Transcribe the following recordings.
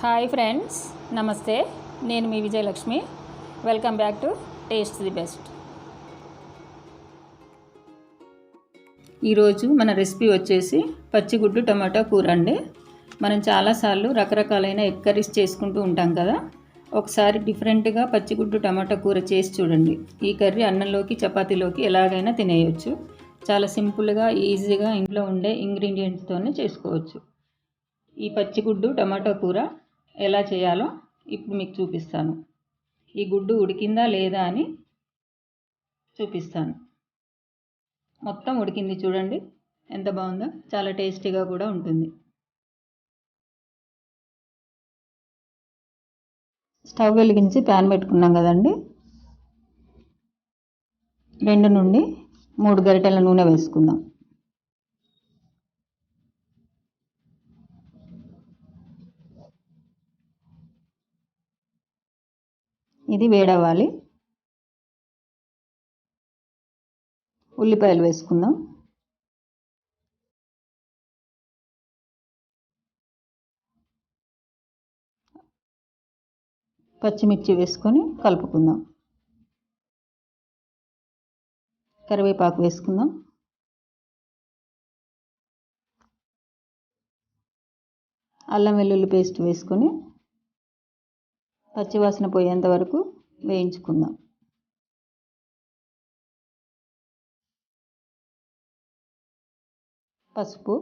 Hi friends, నమస్తే. నేను మీ Vijayalakshmi. Welcome back to taste the best. ఈరోజు మన రెసిపీ వచ్చేసి పచ్చిగుడ్డు టమాటా కూర అండి. మనం చాలాసార్లు రకరకాలైన ఎగ్ కర్రీస్ చేసుకుంటూ ఉంటాం కదా. ఒకసారి డిఫరెంట్గా పచ్చిగుడ్డు టమాటా కూర చేసి చూడండి. ఈ కర్రీ అన్నంలోకి చపాతీలోకి ఎలాగైనా తినేయచ్చు. చాలా సింపుల్గా ఈజీగా ఇంట్లో ఉండే ఇంగ్రీడియంట్స్తోనే చేసుకోవచ్చు. ఈ పచ్చిగుడ్డు టమాటా కూర ఎలా చేయాలో ఇప్పుడు మీకు చూపిస్తాను. ఈ గుడ్డు ఉడికిందా లేదా అని చూపిస్తాను. మొత్తం ఉడికింది, చూడండి ఎంత బాగుందో. చాలా టేస్టీగా కూడా ఉంటుంది. స్టవ్ వెలిగించి ప్యాన్ పెట్టుకున్నాం కదండి. 2 నుండి 3 గరిటెల నూనె వేసుకుందాం. ఇది వేడవ్వాలి. ఉల్లిపాయలు వేసుకుందాం. పచ్చిమిర్చి వేసుకొని కలుపుకుందాం. కరివేపాకు వేసుకుందాం. అల్లం వెల్లుల్లి పేస్ట్ వేసుకొని పచ్చివాసన పోయేంత వరకు వేయించుకుందాం. పసుపు,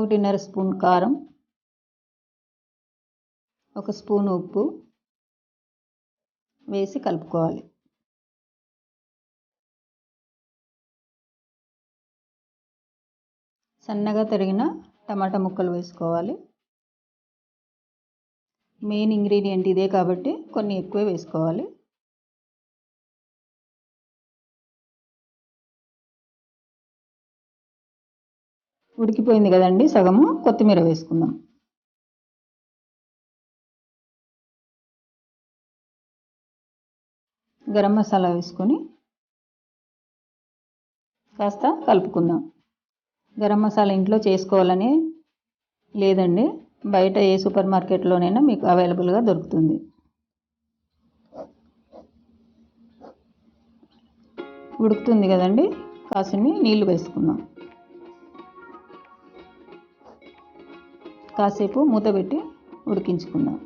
1.5 స్పూన్ కారం, 1 స్పూన్ ఉప్పు వేసి కలుపుకోవాలి. సన్నగా తరిగిన టమాటా ముక్కలు వేసుకోవాలి. మెయిన్ ఇంగ్రీడియంట్ ఇదే కాబట్టి కొన్ని ఎక్కువే వేసుకోవాలి. ఉడికిపోయింది కదండి, సగము. కొత్తిమీర వేసుకుందాం. గరం మసాలా వేసుకొని కాస్త కలుపుకుందాం. గరం మసాలా ఇంట్లో చేసుకోవాలని లేదండి, బయట ఏ సూపర్ మార్కెట్లోనైనా మీకు అవైలబుల్గా దొరుకుతుంది. ఉడుకుతుంది కదండి, కాసిన్ని నీళ్లు వేసుకుందాం. కాసేపు మూత పెట్టి ఉడికించుకుందాం.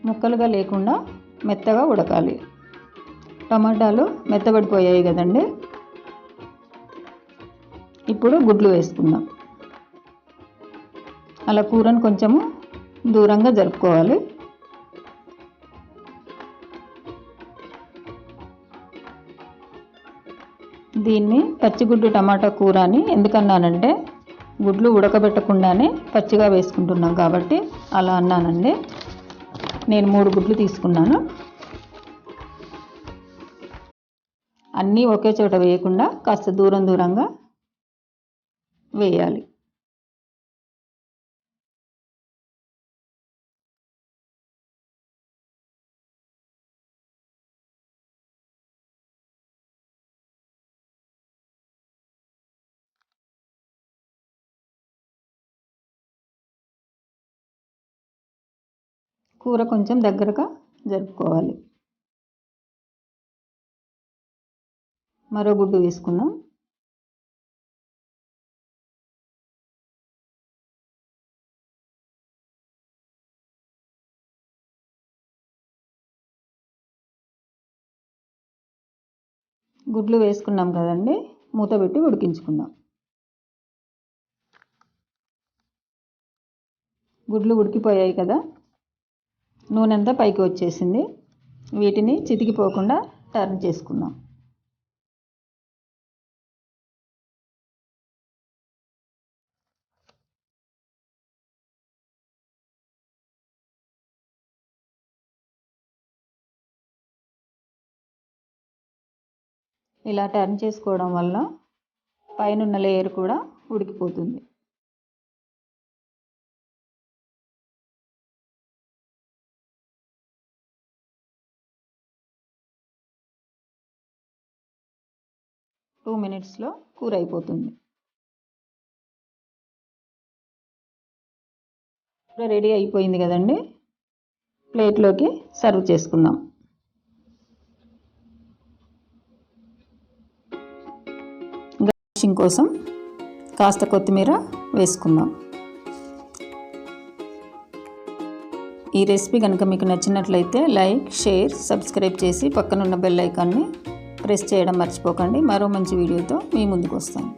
ముక్కలుగా లేకుండా మెత్తగా ఉడకాలి. టమాటాలు మెత్తబడిపోయాయి కదండి. ఇప్పుడు గుడ్లు వేసుకుందాం. అలా కూరను కొంచెము దూరంగా జరుపుకోవాలి. దీన్ని పచ్చిగుడ్డు టమాటా కూర అని ఎందుకన్నానంటే, గుడ్లు ఉడకబెట్టకుండానే పచ్చిగా వేసుకుంటున్నాం కాబట్టి అలా అన్నానండి. నేను 3 గుడ్లు తీసుకున్నాను. అన్నీ ఒకే చోట వేయకుండా కాస్త దూరంగా వేయాలి. కూర కొంచెం దగ్గరగా జరుపుకోవాలి. మరో గుడ్డు వేసుకుందాం. గుడ్లు వేసుకున్నాం కదండి, మూత పెట్టి ఉడికించుకుందాం. గుడ్లు ఉడికిపోయాయి కదా, నూనె అంతా పైకి వచ్చేసింది. వీటిని చితికిపోకుండా టర్న్ చేసుకుందాం. ఇలా టర్న్ చేసుకోవడం వల్ల పైనున్న లేయర్ కూడా ఉడికిపోతుంది. 2 మినిట్స్లో కూర అయిపోతుంది. కూర రెడీ అయిపోయింది కదండి. ప్లేట్లోకి సర్వ్ చేసుకుందాం. గార్నిషింగ్ కోసం కాస్త కొత్తిమీర వేసుకుందాం. ఈ రెసిపీ కనుక మీకు నచ్చినట్లయితే లైక్, షేర్, సబ్స్క్రైబ్ చేసి పక్కనున్న బెల్ ఐకాన్ని ప్రెస్ చేయడం మర్చిపోకండి. మరో మంచి వీడియోతో మీ ముందుకు వస్తాను.